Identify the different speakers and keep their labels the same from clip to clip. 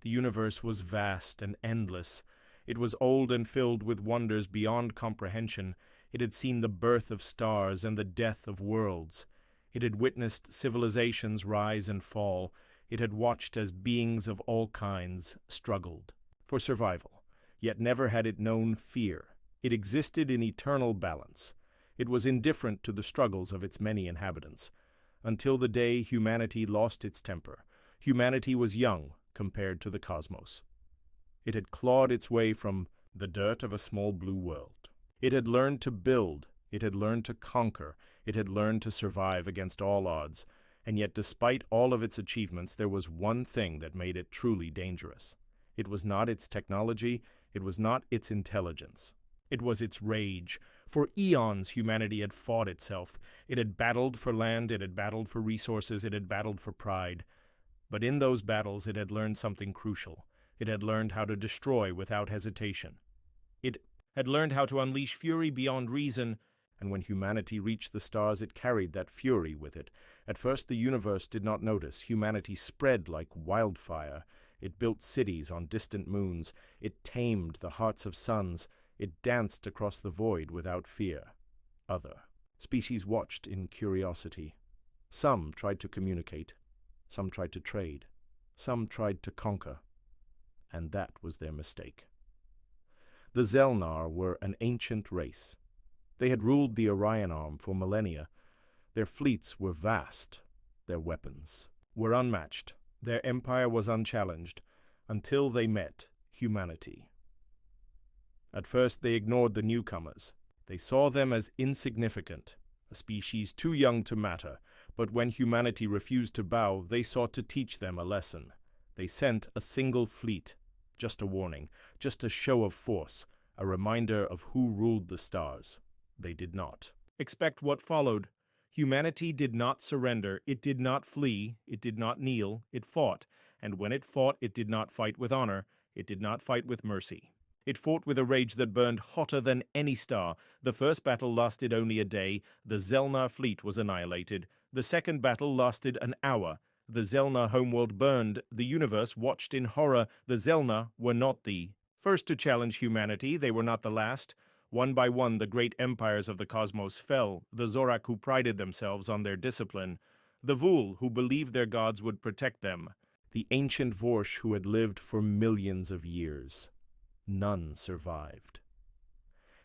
Speaker 1: The universe was vast and endless. It was old and filled with wonders beyond comprehension. It had seen the birth of stars and the death of worlds. It had witnessed civilizations rise and fall. It had watched as beings of all kinds struggled for survival, yet never had it known fear. It existed in eternal balance. It was indifferent to the struggles of its many inhabitants, until the day humanity lost its temper. Humanity was young compared to the cosmos. It had clawed its way from the dirt of a small blue world. It had learned to build. It had learned to conquer. It had learned to survive against all odds. And yet, despite all of its achievements, there was one thing that made it truly dangerous. It was not its technology. It was not its intelligence. It was its rage. For eons, humanity had fought itself. It had battled for land. It had battled for resources. It had battled for pride. But in those battles, it had learned something crucial. It had learned how to destroy without hesitation. It had learned how to unleash fury beyond reason, and when humanity reached the stars, it carried that fury with it. At first, the universe did not notice. Humanity spread like wildfire. It built cities on distant moons. It tamed the hearts of suns. It danced across the void without fear. Other species watched in curiosity. Some tried to communicate. Some tried to trade. Some tried to conquer. And that was their mistake. The Zelnar were an ancient race. They had ruled the Orion Arm for millennia. Their fleets were vast. Their weapons were unmatched. Their empire was unchallenged, until they met humanity. At first, they ignored the newcomers. They saw them as insignificant, a species too young to matter. But when humanity refused to bow, they sought to teach them a lesson. They sent a single fleet, just a warning, just a show of force, a reminder of who ruled the stars. They did not expect what followed. Humanity did not surrender. It did not flee. It did not kneel. It fought. And when it fought, it did not fight with honor. It did not fight with mercy. It fought with a rage that burned hotter than any star. The first battle lasted only a day. The Zelnar fleet was annihilated. The second battle lasted an hour. The Zelnar homeworld burned. The universe watched in horror. The Zelnar were not the first to challenge humanity. They were not the last. One by one, the great empires of the cosmos fell. The Zorak who prided themselves on their discipline. The Vul who believed their gods would protect them. The ancient Vorsh who had lived for millions of years. None survived.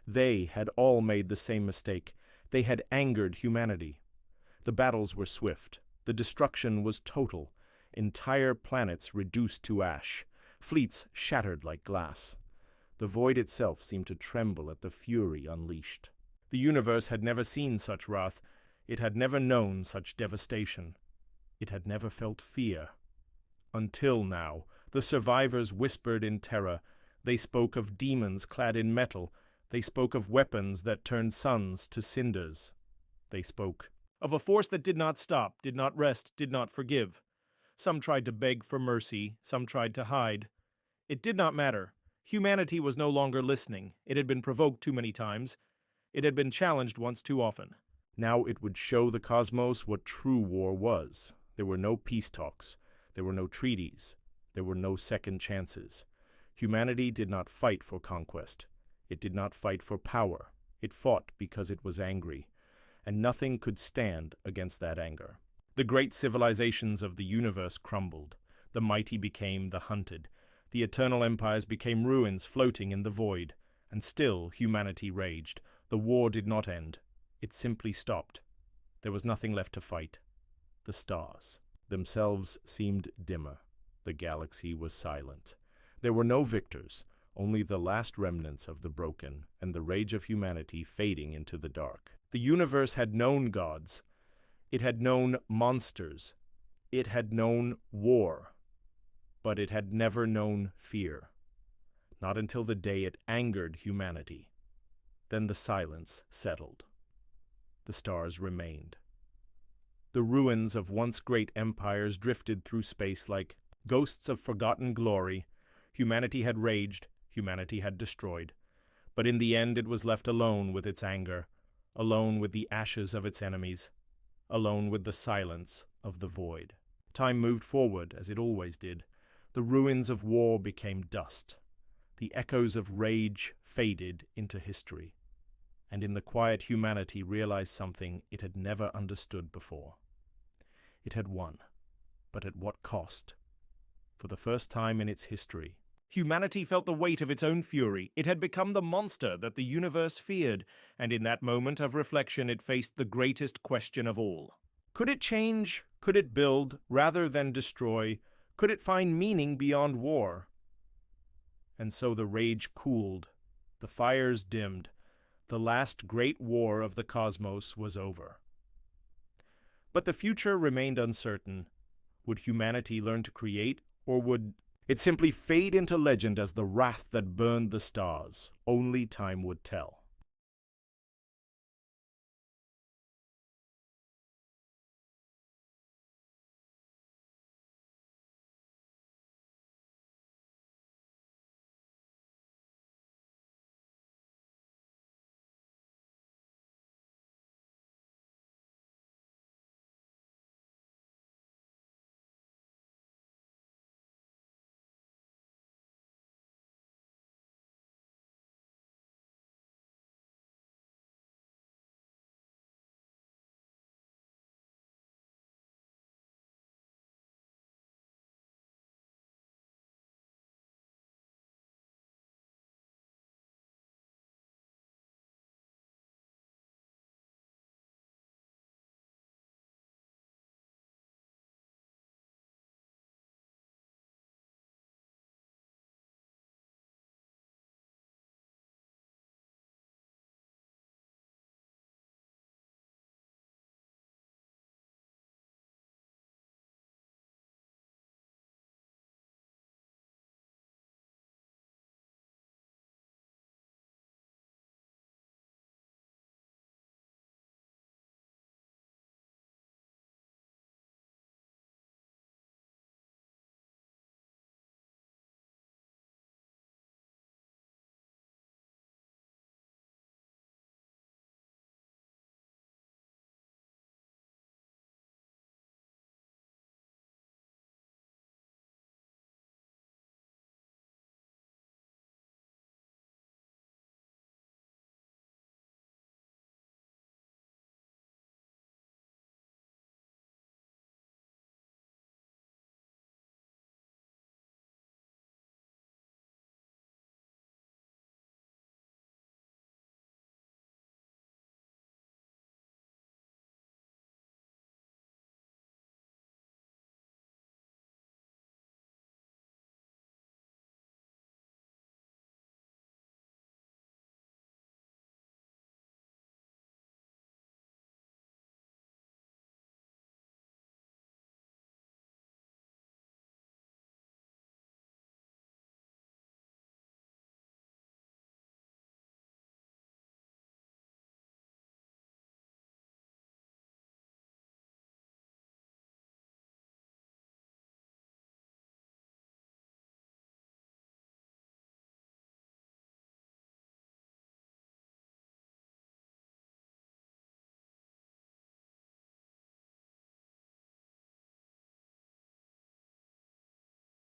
Speaker 1: They had all made the same mistake. They had angered humanity. The battles were swift. The destruction was total. Entire planets reduced to ash. Fleets shattered like glass. The void itself seemed to tremble at the fury unleashed. The universe had never seen such wrath. It had never known such devastation. It had never felt fear. Until now, the survivors whispered in terror. They spoke of demons clad in metal. They spoke of weapons that turned suns to cinders. They spoke of a force that did not stop, did not rest, did not forgive. Some tried to beg for mercy. Some tried to hide. It did not matter. Humanity was no longer listening. It had been provoked too many times. It had been challenged once too often. Now it would show the cosmos what true war was. There were no peace talks. There were no treaties. There were no second chances. Humanity did not fight for conquest. It did not fight for power. It fought because it was angry. And nothing could stand against that anger. The great civilizations of the universe crumbled. The mighty became the hunted. The eternal empires became ruins floating in the void. And still humanity raged. The war did not end. It simply stopped. There was nothing left to fight. The stars themselves seemed dimmer. The galaxy was silent. There were no victors, only the last remnants of the broken and the rage of humanity fading into the dark. The universe had known gods. It had known monsters. It had known war. But it had never known fear. Not until the day it angered humanity. Then the silence settled. The stars remained. The ruins of once great empires drifted through space like ghosts of forgotten glory. Humanity had raged, humanity had destroyed. But in the end it was left alone with its anger, alone with the ashes of its enemies, alone with the silence of the void. Time moved forward as it always did. The ruins of war became dust. The echoes of rage faded into history. And in the quiet, humanity realized something it had never understood before. It had won, but at what cost? For the first time in its history, humanity felt the weight of its own fury. It had become the monster that the universe feared, and in that moment of reflection it faced the greatest question of all. Could it change? Could it build rather than destroy? Could it find meaning beyond war? And so the rage cooled, the fires dimmed, the last great war of the cosmos was over. But the future remained uncertain. Would humanity learn to create, or would it simply fade into legend as the wrath that burned the stars? Only time would tell.